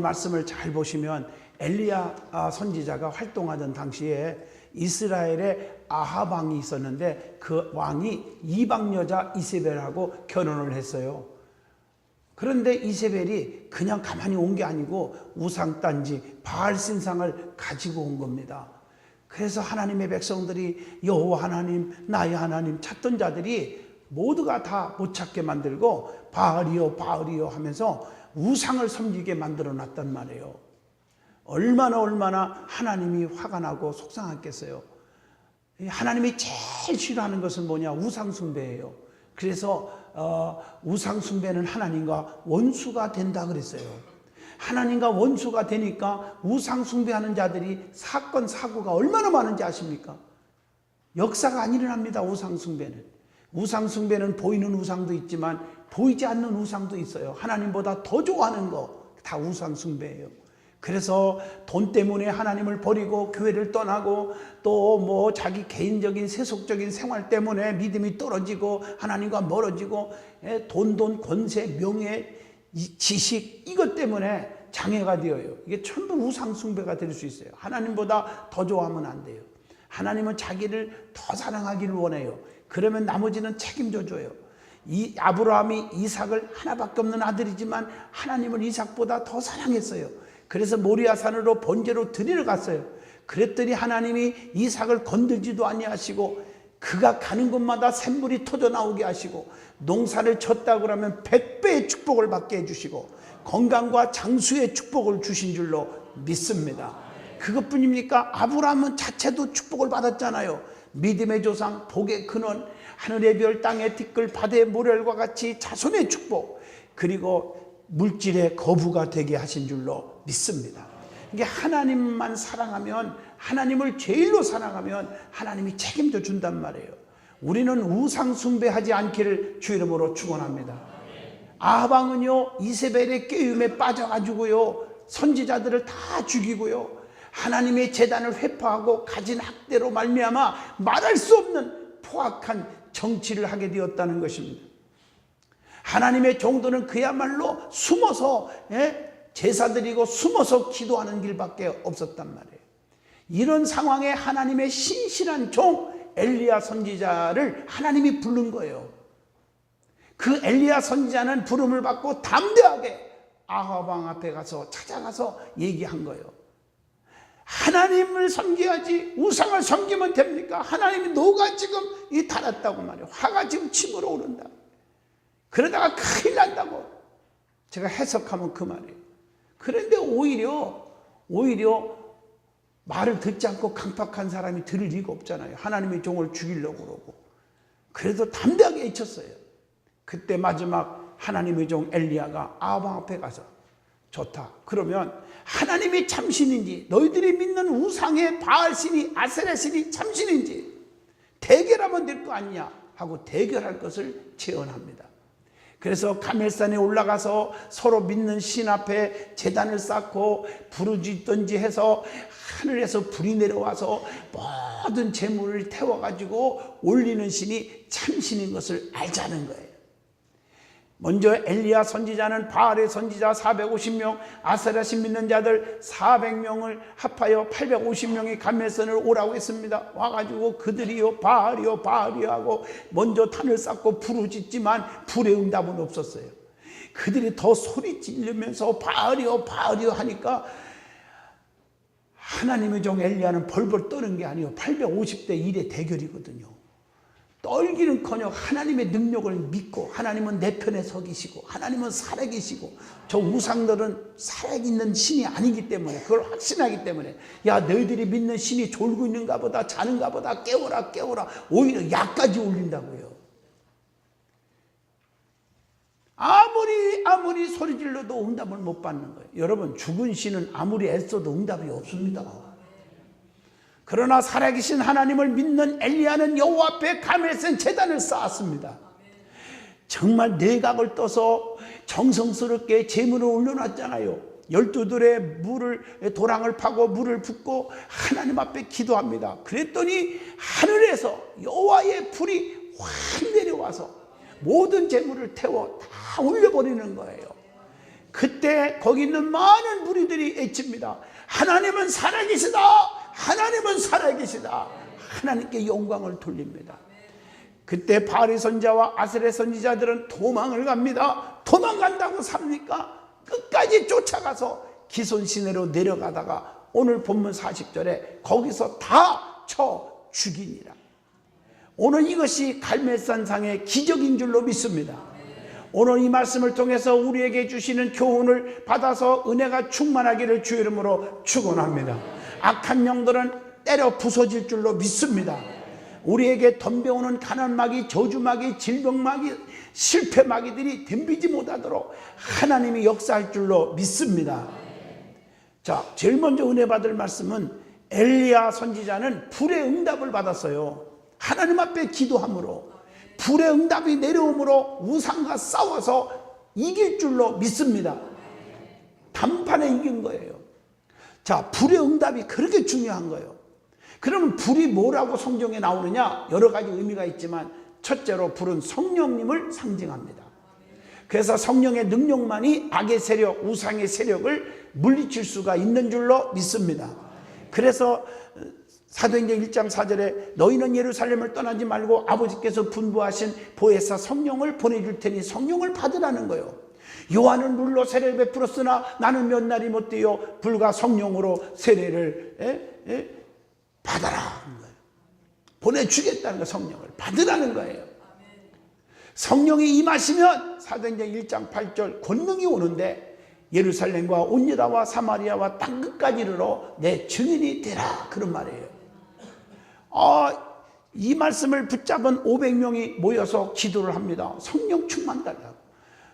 말씀을 잘 보시면 엘리야 선지자가 활동하던 당시에 이스라엘에 아합 왕이 있었는데 그 왕이 이방 여자 이세벨하고 결혼을 했어요. 그런데 이세벨이 그냥 가만히 온 게 아니고 우상단지 바알 신상을 가지고 온 겁니다. 그래서 하나님의 백성들이 여호와 하나님, 나의 하나님 찾던 자들이 모두가 다 못 찾게 만들고 바알이요 바알이요 하면서 우상을 섬기게 만들어 놨단 말이에요. 얼마나 하나님이 화가 나고 속상했겠어요. 하나님이 제일 싫어하는 것은 뭐냐? 우상 숭배예요. 그래서 우상 숭배는 하나님과 원수가 된다 그랬어요. 하나님과 원수가 되니까 우상 숭배하는 자들이 사건 사고가 얼마나 많은지 아십니까? 역사가 안 일어납니다. 우상 숭배는 보이는 우상도 있지만 보이지 않는 우상도 있어요. 하나님보다 더 좋아하는 거 다 우상 숭배예요. 그래서 돈 때문에 하나님을 버리고 교회를 떠나고 또 뭐 자기 개인적인 세속적인 생활 때문에 믿음이 떨어지고 하나님과 멀어지고 돈, 권세, 명예, 지식 이것 때문에 장애가 되어요. 이게 전부 우상 숭배가 될 수 있어요. 하나님보다 더 좋아하면 안 돼요. 하나님은 자기를 더 사랑하기를 원해요. 그러면 나머지는 책임져 줘요. 이 아브라함이 이삭을 하나밖에 없는 아들이지만 하나님은 이삭보다 더 사랑했어요. 그래서 모리아산으로 번제로 드리러 갔어요. 그랬더니 하나님이 이삭을 건들지도 아니하시고 그가 가는 곳마다 샘물이 터져 나오게 하시고 농사를 졌다고 그러면 100배의 축복을 받게 해주시고 건강과 장수의 축복을 주신 줄로 믿습니다. 그것뿐입니까? 아브라함은 자체도 축복을 받았잖아요. 믿음의 조상, 복의 근원, 하늘의 별, 땅의 티끌, 바다의 모래알과 같이 자손의 축복, 그리고 물질의 거부가 되게 하신 줄로 믿습니다. 이게 하나님만 사랑하면, 하나님을 제일로 사랑하면 하나님이 책임져 준단 말이에요. 우리는 우상 숭배하지 않기를 주 이름으로 축원합니다. 아합 왕은요 이세벨의 깨움에 빠져가지고요 선지자들을 다 죽이고요 하나님의 제단을 회파하고 가진 학대로 말미암아 말할 수 없는 포악한 정치를 하게 되었다는 것입니다. 하나님의 종도는 그야말로 숨어서 제사 드리고 숨어서 기도하는 길밖에 없었단 말이에요. 이런 상황에 하나님의 신실한 종 엘리야 선지자를 하나님이 부른 거예요. 그 엘리야 선지자는 부름을 받고 담대하게 아합 왕 앞에 가서 찾아가서 얘기한 거예요. 하나님을 섬겨야지 우상을 섬기면 됩니까? 하나님이 노가 지금 이 달았다고 말이에요. 화가 지금 치밀어 오른다. 그러다가 큰일 난다고 제가 해석하면 그 말이에요. 그런데 오히려 말을 듣지 않고 강팍한 사람이 들을 리가 없잖아요. 하나님의 종을 죽이려고 그러고. 그래도 담대하게 외쳤어요. 그때 마지막 하나님의 종 엘리야가 아합 왕 앞에 가서 좋다. 그러면 하나님이 참신인지 너희들이 믿는 우상의 바알신이 아세라신이 참신인지 대결하면 될 거 아니냐 하고 대결할 것을 제언합니다. 그래서 가멜산에 올라가서 서로 믿는 신 앞에 제단을 쌓고 부르짖던지 해서 하늘에서 불이 내려와서 모든 재물을 태워가지고 올리는 신이 참신인 것을 알자는 거예요. 먼저 엘리야 선지자는 바알의 선지자 450명, 아세라신 믿는 자들 400명을 합하여 850명이 가멜산을 오라고 했습니다. 와가지고 그들이요 바알이요 바알이요 하고 먼저 탄을 쌓고 부르짖지만 불의 응답은 없었어요. 그들이 더 소리 지르면서 바알이요 바알이요 하니까 하나님의 종 엘리야는 벌벌 떠는 게 아니에요. 850대 1의 대결이거든요. 떨기는커녕 하나님의 능력을 믿고 하나님은 내 편에 서 계시고 하나님은 살아계시고 저 우상들은 살아있는 신이 아니기 때문에 그걸 확신하기 때문에 야 너희들이 믿는 신이 졸고 있는가 보다 자는가 보다 깨워라 깨워라 오히려 약까지 올린다고요. 아무리 소리질러도 응답을 못 받는 거예요. 여러분 죽은 신은 아무리 애써도 응답이 없습니다. 그러나 살아계신 하나님을 믿는 엘리야는 여호와 앞에 가멜산 제단을 쌓았습니다. 정말 내각을 떠서 정성스럽게 제물을 올려놨잖아요. 12들의 도랑을 파고 물을 붓고 하나님 앞에 기도합니다. 그랬더니 하늘에서 여호와의 불이 확 내려와서 모든 제물을 태워 다 올려버리는 거예요. 그때 거기 있는 많은 무리들이 외칩니다. 하나님은 살아계시다. 하나님은 살아계시다. 하나님께 영광을 돌립니다. 그때 바알의 선지자와 아세레 선지자들은 도망을 갑니다. 도망간다고 삽니까? 끝까지 쫓아가서 기손 시내로 내려가다가 오늘 본문 40절에 거기서 다 쳐 죽이니라. 오늘 이것이 갈멜산상의 기적인 줄로 믿습니다. 오늘 이 말씀을 통해서 우리에게 주시는 교훈을 받아서 은혜가 충만하기를 주의 이름으로 축원합니다. 악한 영들은 때려 부서질 줄로 믿습니다. 우리에게 덤벼오는 가난마귀, 저주마귀, 질병마귀, 실패마귀들이 덤비지 못하도록 하나님이 역사할 줄로 믿습니다. 자, 제일 먼저 은혜 받을 말씀은 엘리야 선지자는 불의 응답을 받았어요. 하나님 앞에 기도함으로 불의 응답이 내려오므로 우상과 싸워서 이길 줄로 믿습니다. 단판에 이긴 거예요. 자, 불의 응답이 그렇게 중요한 거예요. 그러면 불이 뭐라고 성경에 나오느냐? 여러 가지 의미가 있지만 첫째로 불은 성령님을 상징합니다. 그래서 성령의 능력만이 악의 세력, 우상의 세력을 물리칠 수가 있는 줄로 믿습니다. 그래서 사도행전 1장 4절에 너희는 예루살렘을 떠나지 말고 아버지께서 분부하신 보혜사 성령을 보내줄 테니 성령을 받으라는 거예요. 요한은 물로 세례를 베풀었으나 나는 몇 날이 못 되어 불과 성령으로 세례를 받아라 하는 거예요. 보내주겠다는 거예요. 성령을 받으라는 거예요. 성령이 임하시면 사도행전 1장 8절 권능이 오는데 예루살렘과 온 유다와 사마리아와 땅끝까지 이르러 내 증인이 되라 그런 말이에요. 이 말씀을 붙잡은 500명이 모여서 기도를 합니다. 성령 충만 달라고.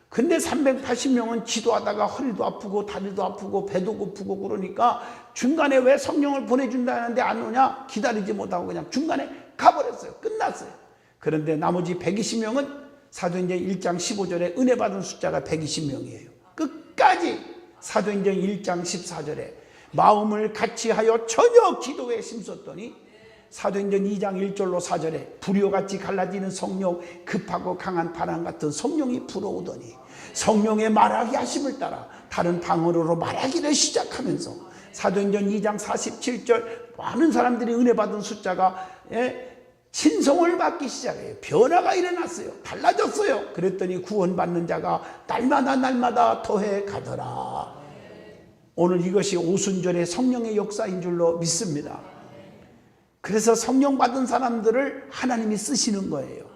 근데 380명은 기도하다가 허리도 아프고 다리도 아프고 배도 고프고 그러니까 중간에 왜 성령을 보내준다는데 안 오냐? 기다리지 못하고 그냥 중간에 가버렸어요. 끝났어요. 그런데 나머지 120명은 사도행전 1장 15절에 은혜 받은 숫자가 120명이에요. 끝까지 사도행전 1장 14절에 마음을 같이하여 전혀 기도에 힘썼더니 사도행전 2장 1절로 4절에 불효같이 갈라지는 성령, 급하고 강한 바람 같은 성령이 불어오더니 성령의 말하기 하심을 따라 다른 방언으로 말하기를 시작하면서 사도행전 2장 47절 많은 사람들이 은혜 받은 숫자가 신성을 받기 시작해요. 변화가 일어났어요. 달라졌어요. 그랬더니 구원받는 자가 날마다 더해 가더라. 오늘 이것이 오순절의 성령의 역사인 줄로 믿습니다. 그래서 성령 받은 사람들을 하나님이 쓰시는 거예요.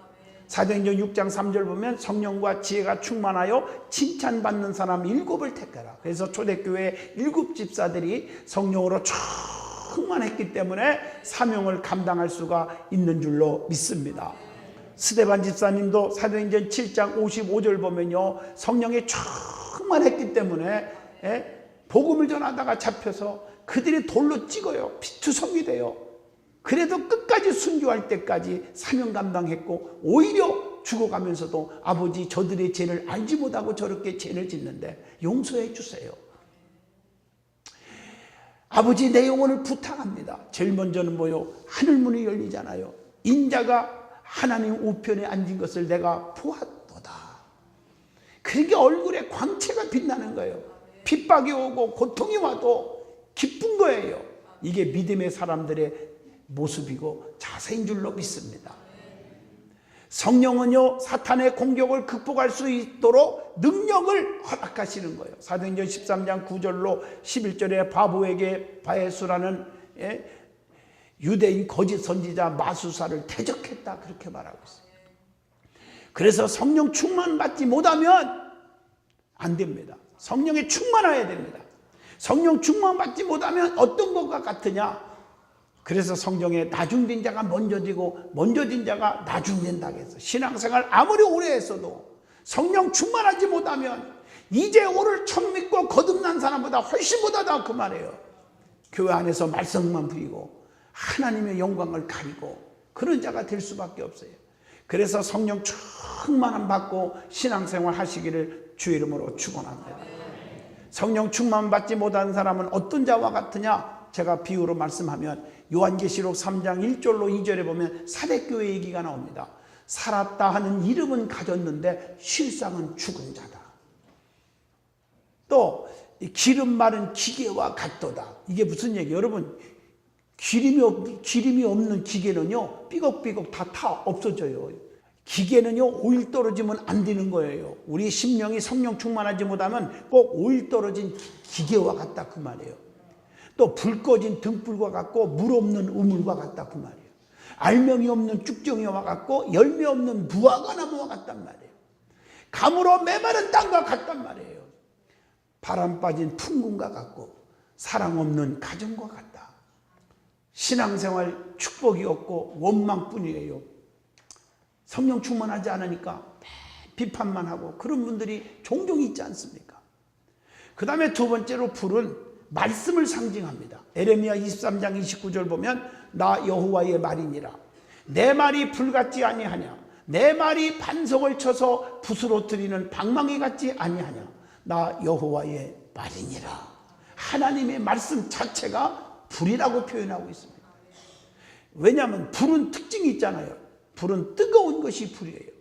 사도행전 6장 3절 보면 성령과 지혜가 충만하여 칭찬받는 사람 7을 택하라. 그래서 초대교회 7 집사들이 성령으로 충만했기 때문에 사명을 감당할 수가 있는 줄로 믿습니다. 스데반 집사님도 사도행전 7장 55절 보면요, 성령에 충만했기 때문에 복음을 전하다가 잡혀서 그들이 돌로 찍어요. 피투성이 돼요. 그래도 끝까지 순교할 때까지 사명 감당했고 오히려 죽어가면서도 아버지 저들의 죄를 알지 못하고 저렇게 죄를 짓는데 용서해 주세요. 아버지 내 영혼을 부탁합니다. 제일 먼저는 뭐요? 하늘문이 열리잖아요. 인자가 하나님 우편에 앉은 것을 내가 보았도다. 그러니까 얼굴에 광채가 빛나는 거예요. 핍박이 오고 고통이 와도 기쁜 거예요. 이게 믿음의 사람들의 모습이고 자세인 줄로 믿습니다. 성령은요, 사탄의 공격을 극복할 수 있도록 능력을 허락하시는 거예요. 사도행전 13장 9절로 11절에 바보에게 바에수라는 유대인 거짓 선지자 마수사를 대적했다 그렇게 말하고 있어요. 그래서 성령 충만 받지 못하면 안 됩니다. 성령에 충만해야 됩니다. 성령 충만 받지 못하면 어떤 것과 같으냐? 그래서 성경에 나중된 자가 먼저 되고 먼저 된 자가 나중된다고 해서 신앙생활 아무리 오래 했어도 성령 충만하지 못하면 이제 오를 처음 믿고 거듭난 사람보다 훨씬 못하다 그 말이에요. 교회 안에서 말썽만 부리고 하나님의 영광을 가리고 그런 자가 될 수밖에 없어요. 그래서 성령 충만함 받고 신앙생활 하시기를 주의 이름으로 축원합니다. 성령 충만 받지 못한 사람은 어떤 자와 같으냐? 제가 비유로 말씀하면 요한계시록 3장 1절로 2절에 보면 사대교회 얘기가 나옵니다. 살았다 하는 이름은 가졌는데 실상은 죽은 자다. 또 기름 마른 기계와 같도다. 이게 무슨 얘기? 여러분, 기름이 없는 기계는요 삐걱삐걱 다 없어져요. 기계는요 오일 떨어지면 안 되는 거예요. 우리 심령이 성령 충만하지 못하면 꼭 오일 떨어진 기계와 같다 그 말이에요. 또 불 꺼진 등불과 같고 물 없는 우물과 같다 그 말이에요. 알명이 없는 쭉정이와 같고 열매 없는 무화과나무와 같단 말이에요. 가물어 메마른 땅과 같단 말이에요. 바람 빠진 풍군과 같고 사랑 없는 가정과 같다. 신앙생활 축복이 없고 원망뿐이에요. 성령 충만하지 않으니까 비판만 하고 그런 분들이 종종 있지 않습니까? 그 다음에 두 번째로 불은 말씀을 상징합니다. 에레미야 23장 29절 보면 나 여호와의 말이니라. 내 말이 불같지 아니하냐. 내 말이 반석을 쳐서 붓으로 들이는 방망이 같지 아니하냐. 나 여호와의 말이니라. 하나님의 말씀 자체가 불이라고 표현하고 있습니다. 왜냐하면 불은 특징이 있잖아요. 불은 뜨거운 것이 불이에요.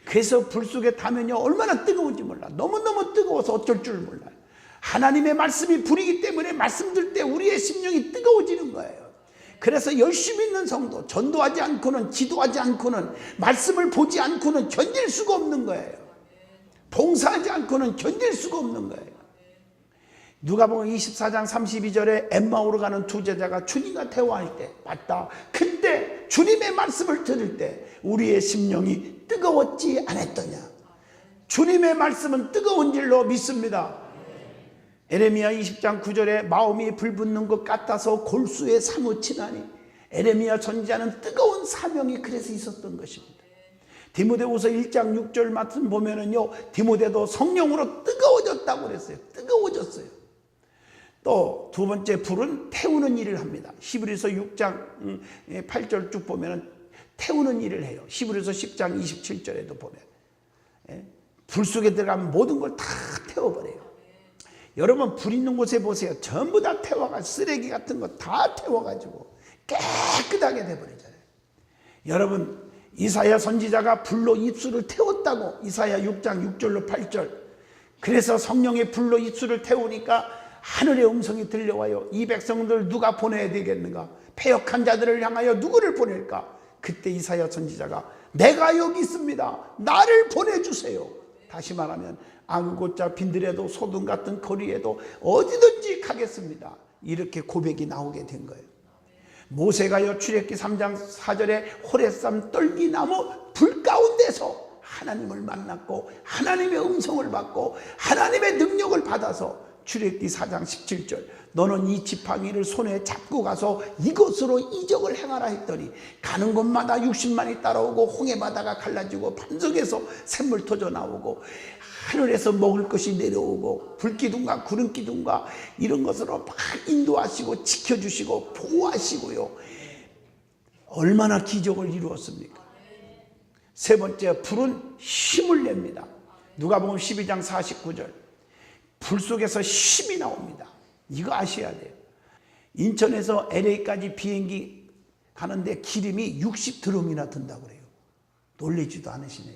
그래서 불 속에 타면요 얼마나 뜨거운지 몰라. 너무너무 뜨거워서 어쩔 줄 몰라요. 하나님의 말씀이 불이기 때문에 말씀 들 때 우리의 심령이 뜨거워지는 거예요. 그래서 열심히 있는 성도, 전도하지 않고는, 기도하지 않고는, 말씀을 보지 않고는 견딜 수가 없는 거예요. 봉사하지 않고는 견딜 수가 없는 거예요. 누가복음 24장 32절에 엠마오로 가는 두 제자가 주님과 대화할 때 맞다. 그때 주님의 말씀을 들을 때 우리의 심령이 뜨거웠지 않았더냐. 주님의 말씀은 뜨거운 줄로 믿습니다. 에레미야 20장 9절에 마음이 불붙는 것 같아서 골수에 사무치나니. 에레미야 선지자는 뜨거운 사명이 그래서 있었던 것입니다. 디모데후서 1장 6절 말씀 보면은요 디모데도 성령으로 뜨거워졌다고 그랬어요. 뜨거워졌어요. 또 두 번째 불은 태우는 일을 합니다. 히브리서 6장 8절 쭉 보면은 태우는 일을 해요. 히브리서 10장 27절에도 보면 불 속에 들어가면 모든 걸 다 태워버려요. 여러분 불 있는 곳에 보세요. 전부 다 태워가 쓰레기 같은 거 다 태워가지고 깨끗하게 돼버리잖아요. 여러분 이사야 선지자가 불로 입술을 태웠다고. 이사야 6장 6절로 8절. 그래서 성령의 불로 입술을 태우니까 하늘의 음성이 들려와요. 이 백성들 누가 보내야 되겠는가? 패역한 자들을 향하여 누구를 보낼까? 그때 이사야 선지자가 내가 여기 있습니다. 나를 보내주세요. 다시 말하면 아그곳자 빈들에도 소돔 같은 거리에도 어디든지 가겠습니다. 이렇게 고백이 나오게 된 거예요. 모세가요 출애굽기 3장 4절에 호레산 떨기나무 불 가운데서 하나님을 만났고 하나님의 음성을 받고 하나님의 능력을 받아서 출애굽기 4장 17절 너는 이 지팡이를 손에 잡고 가서 이것으로 이적을 행하라 했더니 가는 곳마다 60만이 따라오고 홍해바다가 갈라지고 반석에서 샘물 터져 나오고 하늘에서 먹을 것이 내려오고 불기둥과 구름기둥과 이런 것으로 막 인도하시고 지켜주시고 보호하시고요. 얼마나 기적을 이루었습니까? 세 번째 불은 힘을 냅니다. 누가복음 12장 49절 불 속에서 힘이 나옵니다. 이거 아셔야 돼요. 인천에서 LA까지 비행기 가는데 기름이 60드럼이나 든다고 그래요. 놀라지도 않으시네요.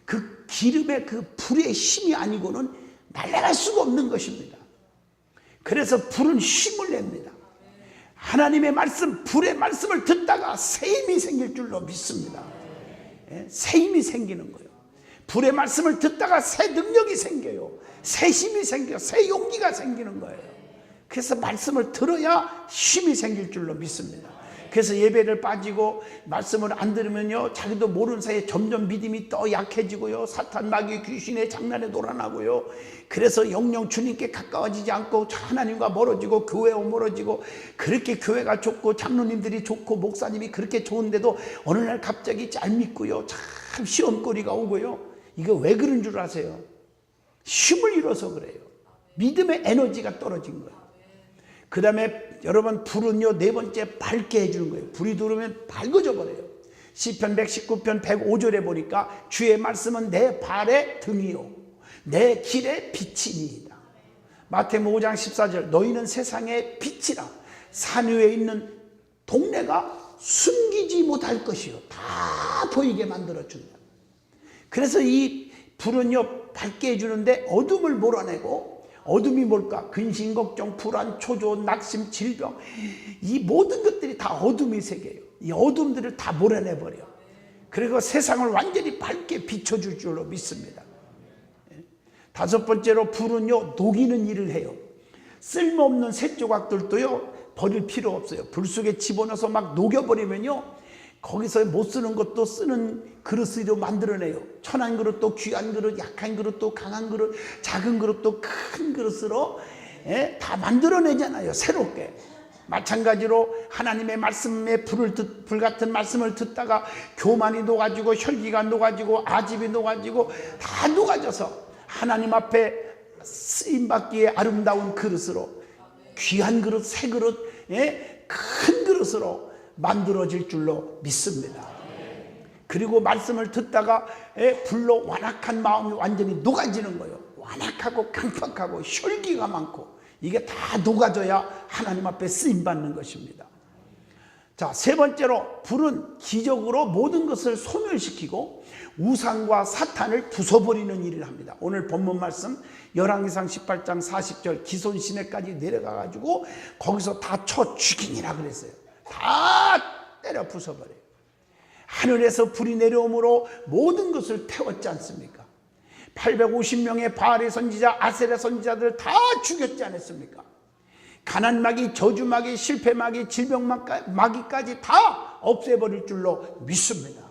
그 기름의 그 불의 힘이 아니고는 날아갈 수가 없는 것입니다. 그래서 불은 힘을 냅니다. 하나님의 말씀, 불의 말씀을 듣다가 새 힘이 생길 줄로 믿습니다. 새 힘이 생기는 거예요. 불의 말씀을 듣다가 새 능력이 생겨요. 새 힘이 생겨, 새 용기가 생기는 거예요. 그래서 말씀을 들어야 힘이 생길 줄로 믿습니다. 그래서 예배를 빠지고 말씀을 안 들으면요 자기도 모르는 사이에 점점 믿음이 더 약해지고요 사탄 마귀 귀신의 장난에 놀아나고요. 그래서 영영 주님께 가까워지지 않고 하나님과 멀어지고 교회와 멀어지고 그렇게 교회가 좋고 장로님들이 좋고 목사님이 그렇게 좋은데도 어느 날 갑자기 잘 믿고요 참 시험거리가 오고요. 이거 왜 그런 줄 아세요? 힘을 잃어서 그래요. 믿음의 에너지가 떨어진 거예요. 그 다음에 여러분 불은요 네 번째 밝게 해주는 거예요. 불이 들어오면 밝아져 버려요. 시편 119편 105절에 보니까 주의 말씀은 내 발의 등이요 내 길의 빛이니이다. 마태복음 5장 14절 너희는 세상의 빛이라. 산 위에 있는 동네가 숨기지 못할 것이요 다 보이게 만들어준다. 그래서 이 불은요 밝게 해주는데 어둠을 몰아내고 어둠이 뭘까? 근심, 걱정, 불안, 초조, 낙심, 질병, 이 모든 것들이 다 어둠의 세계예요. 이 어둠들을 다 몰아내버려. 그리고 세상을 완전히 밝게 비춰줄 줄로 믿습니다. 다섯 번째로 불은요, 녹이는 일을 해요. 쓸모없는 쇳조각들도요 버릴 필요 없어요. 불 속에 집어넣어서 막 녹여버리면요, 거기서 못 쓰는 것도 쓰는 그릇으로 만들어내요. 천한 그릇도 귀한 그릇, 약한 그릇도 강한 그릇, 작은 그릇도 큰 그릇으로 다 만들어내잖아요, 새롭게. 마찬가지로 하나님의 말씀에 불 같은 말씀을 듣다가 교만이 녹아지고 혈기가 녹아지고 아집이 녹아지고 다 녹아져서 하나님 앞에 쓰임받기에 아름다운 그릇으로, 귀한 그릇, 새 그릇, 큰 그릇으로 만들어질 줄로 믿습니다. 그리고 말씀을 듣다가 불로 완악한 마음이 완전히 녹아지는 거예요. 완악하고 강팍하고 혈기가 많고 이게 다 녹아져야 하나님 앞에 쓰임받는 것입니다. 자, 세 번째로 불은 기적으로 모든 것을 소멸시키고 우상과 사탄을 부숴버리는 일을 합니다. 오늘 본문 말씀 열왕기상 18장 40절 기손 시내까지 내려가 가지고 거기서 다 쳐 죽이니라 그랬어요. 다 때려 부숴버려요. 하늘에서 불이 내려오므로 모든 것을 태웠지 않습니까? 850명의 바알의 선지자, 아셀의 선지자들 다 죽였지 않았습니까? 가난마귀, 저주마귀, 실패마귀, 질병마귀까지 다 없애버릴 줄로 믿습니다.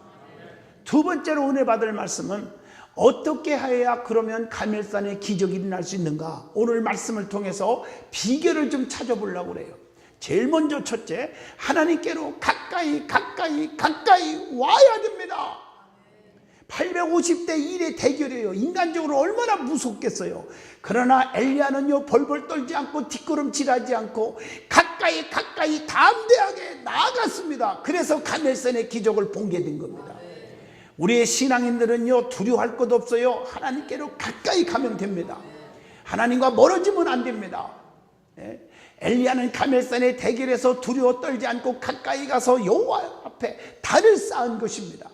두 번째로 은혜 받을 말씀은 어떻게 해야 그러면 가멜산에 기적이 일어날 수 있는가? 오늘 말씀을 통해서 비결을 좀 찾아보려고 그래요. 제일 먼저 첫째, 하나님께로 가까이 와야 됩니다. 850대 1의 대결이에요. 인간적으로 얼마나 무섭겠어요. 그러나 엘리야는요, 벌벌 떨지 않고 뒷걸음질하지 않고 가까이 담대하게 나아갔습니다. 그래서 가멜산의 기적을 본게 된 겁니다. 우리의 신앙인들은요, 두려워할 것 없어요. 하나님께로 가까이 가면 됩니다. 하나님과 멀어지면 안 됩니다. 엘리야는 가멜산의 대결에서 두려워 떨지 않고 가까이 가서 여호와 앞에 단을 쌓은 것입니다.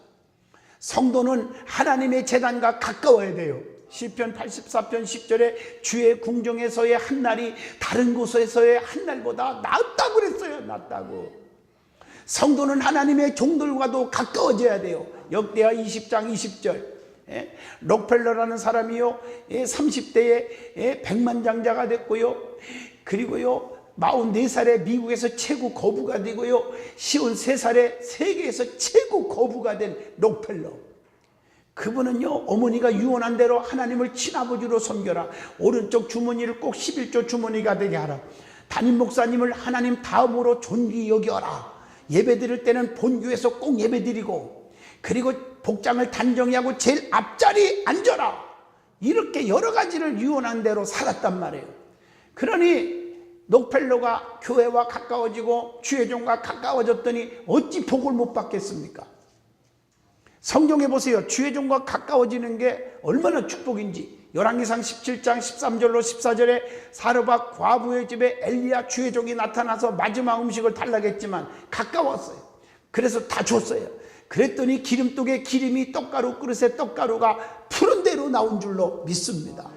성도는 하나님의 제단과 가까워야 돼요. 시편 84편 10절에 주의 궁정에서의 한 날이 다른 곳에서의 한 날보다 낫다고 그랬어요. 낫다고. 성도는 하나님의 종들과도 가까워져야 돼요. 역대하 20장 20절. 록펠러라는 사람이요, 30대에 백만장자가 됐고요, 그리고요 44살에 미국에서 최고 거부가 되고요, 53살에 세계에서 최고 거부가 된 록펠러. 그분은요, 어머니가 유언한 대로 하나님을 친아버지로 섬겨라, 오른쪽 주머니를 꼭 11조 주머니가 되게 하라, 담임 목사님을 하나님 다음으로 존귀 여겨라, 예배 드릴 때는 본교에서 꼭 예배 드리고, 그리고 복장을 단정히 하고 제일 앞자리에 앉아라, 이렇게 여러 가지를 유언한 대로 살았단 말이에요. 그러니 록펠러가 교회와 가까워지고 주의 종과 가까워졌더니 어찌 복을 못 받겠습니까? 성경에 보세요. 주의 종과 가까워지는 게 얼마나 축복인지. 열왕기상 17장 13절로 14절에 사르밧 과부의 집에 엘리야 주의 종이 나타나서 마지막 음식을 달라고 했지만 가까웠어요. 그래서 다 줬어요. 그랬더니 기름독에 기름이 떡가루 그릇에 떡가루가 푸른 대로 나온 줄로 믿습니다.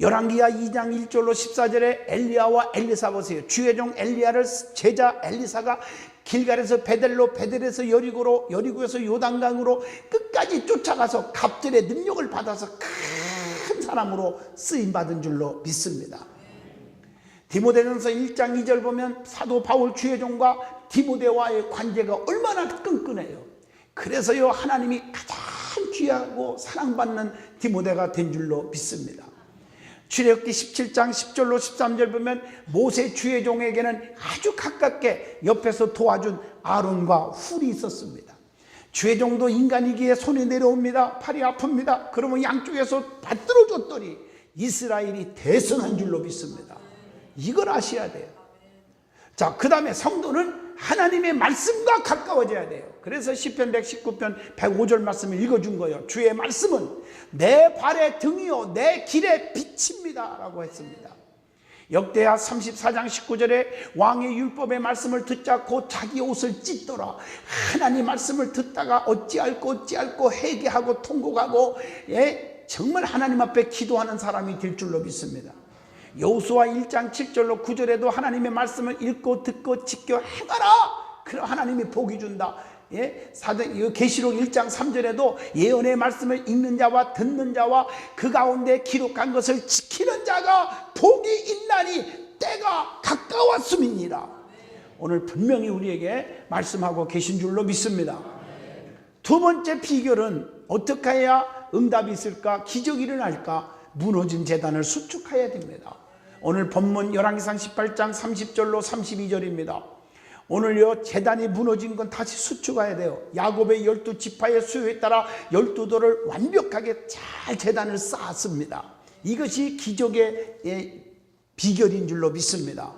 열왕기하 2장 1절로 14절에 엘리야와 엘리사 보세요. 주의 종 엘리야를 제자 엘리사가 길갈에서 베델로, 베델에서 여리고로, 여리고에서 요단강으로 끝까지 쫓아가서 갑절의 능력을 받아서 큰 사람으로 쓰임받은 줄로 믿습니다. 디모데전서 1장 2절 보면 사도 바울 주의 종과 디모데와의 관계가 얼마나 끈끈해요. 그래서요, 하나님이 가장 귀하고 사랑받는 디모데가 된 줄로 믿습니다. 출애굽기 17장 10절로 13절 보면 모세 주의 종에게는 아주 가깝게 옆에서 도와준 아론과 훌이 있었습니다. 주의 종도 인간이기에 손이 내려옵니다. 팔이 아픕니다. 그러면 양쪽에서 받들어 줬더니 이스라엘이 대승한 줄로 믿습니다. 이걸 아셔야 돼요. 자, 그 다음에 성도는 하나님의 말씀과 가까워져야 돼요. 그래서 시편 119편 105절 말씀을 읽어준 거예요. 주의 말씀은 내 발의 등이요 내 길의 빛입니다 라고 했습니다. 역대하 34장 19절에 왕의 율법의 말씀을 듣자 곧 자기 옷을 찢더라. 하나님 말씀을 듣다가 어찌할꼬 회개하고 통곡하고 정말 하나님 앞에 기도하는 사람이 될 줄로 믿습니다. 여호수아 1장 7절로 9절에도 하나님의 말씀을 읽고 듣고 지켜 행하라. 그럼 하나님이 복이 준다. 예? 계시록 1장 3절에도 예언의 말씀을 읽는 자와 듣는 자와 그 가운데 기록한 것을 지키는 자가 복이 있나니 때가 가까웠음이니라. 오늘 분명히 우리에게 말씀하고 계신 줄로 믿습니다. 두 번째 비결은 어떻게 해야 응답이 있을까? 기적이 일어날까? 무너진 제단을 수축해야 됩니다. 오늘 본문 열왕기상 18장 30절로 32절입니다. 오늘요, 제단이 무너진 건 다시 수축해야 돼요. 야곱의 12지파의 수요에 따라 12돌을 완벽하게 잘 제단을 쌓았습니다. 이것이 기적의 비결인 줄로 믿습니다.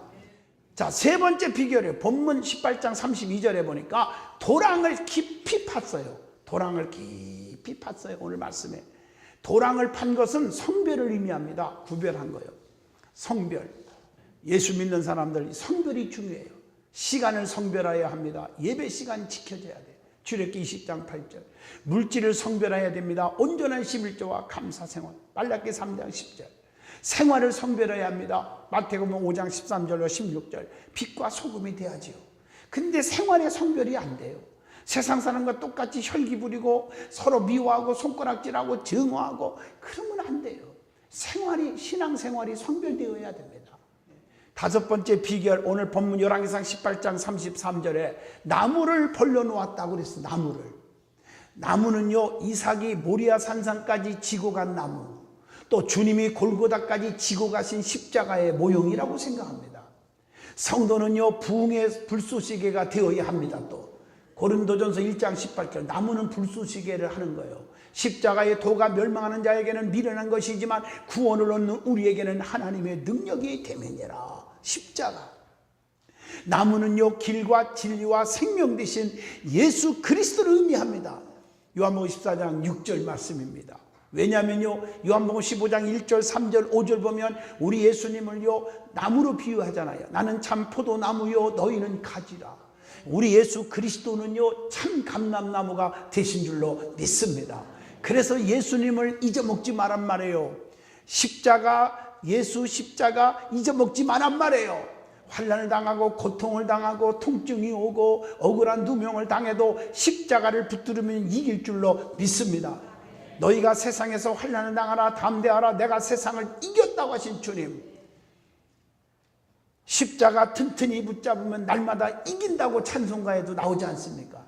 자, 세 번째 비결이에요. 본문 18장 32절에 보니까 도랑을 깊이 팠어요. 도랑을 깊이 팠어요. 오늘 말씀에 도랑을 판 것은 성별을 의미합니다. 구별한 거예요. 성별. 예수 믿는 사람들 성별이 중요해요. 시간을 성별해야 합니다. 예배 시간이 지켜져야 돼요. 출애굽기 20장 8절. 물질을 성별해야 됩니다. 온전한 11조와 감사생활. 말라기 3장 10절. 생활을 성별해야 합니다. 마태복음 5장 13절로 16절. 빛과 소금이 돼야지요. 근데 생활의 성별이 안 돼요. 세상 사람과 똑같이 혈기 부리고 서로 미워하고 손가락질하고 증오하고 그러면 안 돼요. 신앙생활이 성별되어야 됩니다. 다섯 번째 비결, 오늘 본문 열왕기상 18장 33절에 나무를 벌려놓았다고 그랬어요. 나무는요, 이삭이 모리아 산상까지 지고 간 나무, 또 주님이 골고다까지 지고 가신 십자가의 모형이라고 생각합니다. 성도는요, 부흥의 불쏘시개가 되어야 합니다. 또 고린도전서 1장 18절, 나무는 불쏘시개를 하는 거예요. 십자가의 도가 멸망하는 자에게는 미련한 것이지만 구원을 얻는 우리에게는 하나님의 능력이 되매니라. 십자가. 나무는요, 길과 진리와 생명 되신 예수 그리스도를 의미합니다. 요한복음 14장 6절 말씀입니다. 왜냐하면요, 요한복음 15장 1절 3절 5절 보면 우리 예수님을요, 나무로 비유하잖아요. 나는 참 포도나무요, 너희는 가지라. 우리 예수 그리스도는요, 참 감람나무가 되신 줄로 믿습니다. 그래서 예수님을 잊어먹지 말란 말이에요. 예수 십자가 잊어먹지 말란 말이에요. 환난을 당하고 고통을 당하고 통증이 오고 억울한 누명을 당해도 십자가를 붙들으면 이길 줄로 믿습니다. 너희가 세상에서 환난을 당하라, 담대하라, 내가 세상을 이겼다고 하신 주님. 십자가 튼튼히 붙잡으면 날마다 이긴다고 찬송가에도 나오지 않습니까?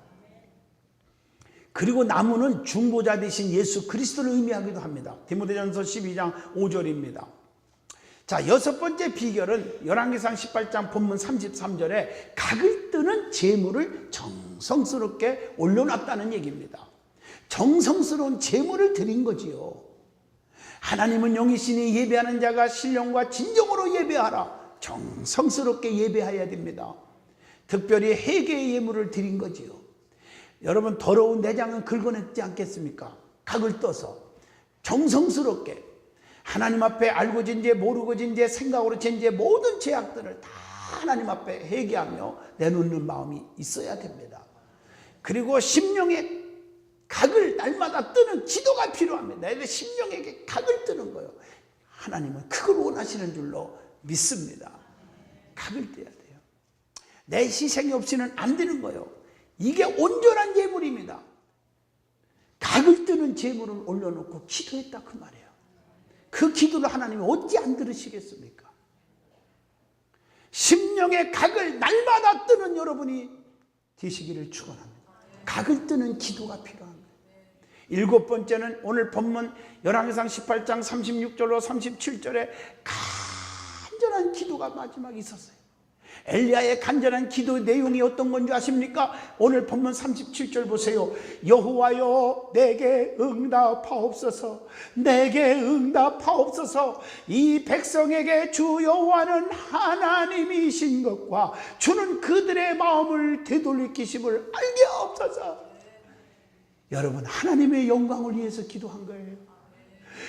그리고 나무는 중보자 되신 예수 그리스도를 의미하기도 합니다. 디모데전서 12장 5절입니다. 자, 여섯 번째 비결은 열왕기상 18장 본문 33절에 각을 뜨는 제물을 정성스럽게 올려놨다는 얘기입니다. 정성스러운 제물을 드린 거지요. 하나님은 영이시니 예배하는 자가 신령과 진정으로 예배하라. 정성스럽게 예배해야 됩니다. 특별히 회개의 예물을 드린 거지요. 여러분, 더러운 내장은 긁어냈지 않겠습니까? 각을 떠서 정성스럽게 하나님 앞에 알고 진 죄, 모르고 진 죄, 생각으로 진 죄, 모든 죄악들을 다 하나님 앞에 회개하며 내놓는 마음이 있어야 됩니다. 그리고 심령의 각을 날마다 뜨는 기도가 필요합니다. 내 심령에게 각을 뜨는 거예요. 하나님은 그걸 원하시는 줄로 믿습니다. 각을 떼야 돼요. 내 희생이 없이는 안 되는 거예요. 이게 온전한 예물입니다. 각을 뜨는 제물을 올려놓고 기도했다 그 말이에요. 그 기도를 하나님이 어찌 안 들으시겠습니까? 심령의 각을 날마다 뜨는 여러분이 되시기를 축원합니다. 각을 뜨는 기도가 필요한 거예요. 일곱 번째는 오늘 본문 열왕기상 18장 36절로 37절에 간절한 기도가 마지막에 있었어요. 엘리야의 간절한 기도 내용이 어떤 건지 아십니까? 오늘 본문 37절 보세요. 여호와여, 내게 응답하옵소서. 내게 응답하옵소서. 이 백성에게 주 여호와는 하나님이신 것과 주는 그들의 마음을 되돌리키심을 알게 하옵소서. 여러분, 하나님의 영광을 위해서 기도한 거예요.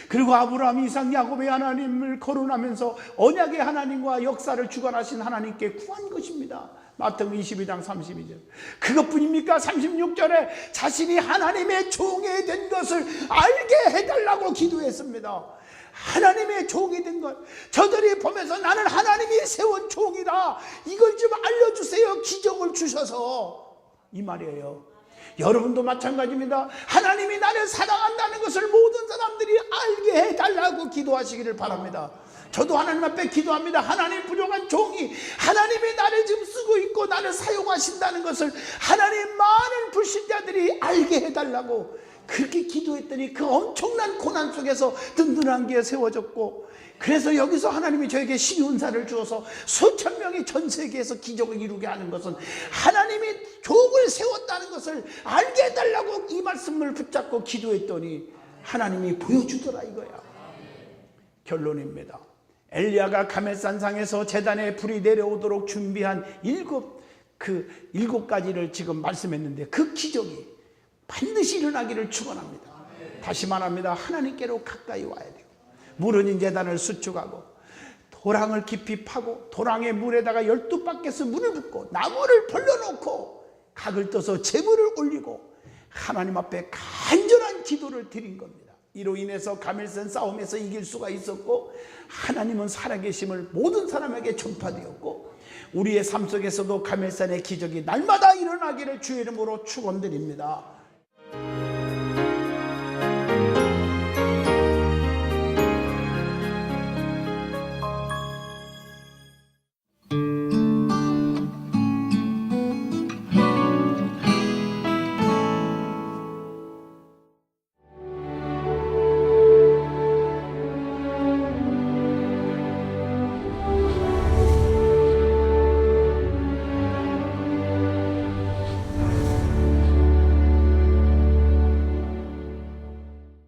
그리고 아브라함, 이삭, 야곱의 하나님을 거론하면서 언약의 하나님과 역사를 주관하신 하나님께 구한 것입니다. 마태복음 22장 32절. 그것뿐입니까? 36절에 자신이 하나님의 종이 된 것을 알게 해달라고 기도했습니다. 하나님의 종이 된 것, 저들이 보면서 나는 하나님이 세운 종이다, 이걸 좀 알려주세요, 기적을 주셔서, 이 말이에요. 여러분도 마찬가지입니다. 하나님이 나를 사랑한다는 것을 모든 사람들이 알게 해달라고 기도하시기를 바랍니다. 저도 하나님 앞에 기도합니다. 하나님, 부족한 종이, 하나님이 나를 지금 쓰고 있고 나를 사용하신다는 것을 하나님 많은 불신자들이 알게 해달라고 그렇게 기도했더니 그 엄청난 고난 속에서 든든한 게 세워졌고, 그래서 여기서 하나님이 저에게 신윤사를 주어서 수천 명이 전 세계에서 기적을 이루게 하는 것은 하나님이 종을 세웠다는 것을 알게 해달라고 이 말씀을 붙잡고 기도했더니 하나님이 보여주더라, 이거야. 결론입니다. 엘리야가 가멜산상에서 제단에 불이 내려오도록 준비한 일곱 가지를 지금 말씀했는데, 그 기적이 반드시 일어나기를 축원합니다. 다시 말합니다. 하나님께로 가까이 와야 돼요. 무너진 제단을 수축하고 도랑을 깊이 파고 도랑의 물에다가 12바퀴에서 물을 붓고 나무를 벌려놓고 각을 떠서 제물을 올리고 하나님 앞에 간절한 기도를 드린 겁니다. 이로 인해서 가멜산 싸움에서 이길 수가 있었고, 하나님은 살아계심을 모든 사람에게 전파되었고, 우리의 삶 속에서도 가멜산의 기적이 날마다 일어나기를 주의 이름으로 축원드립니다.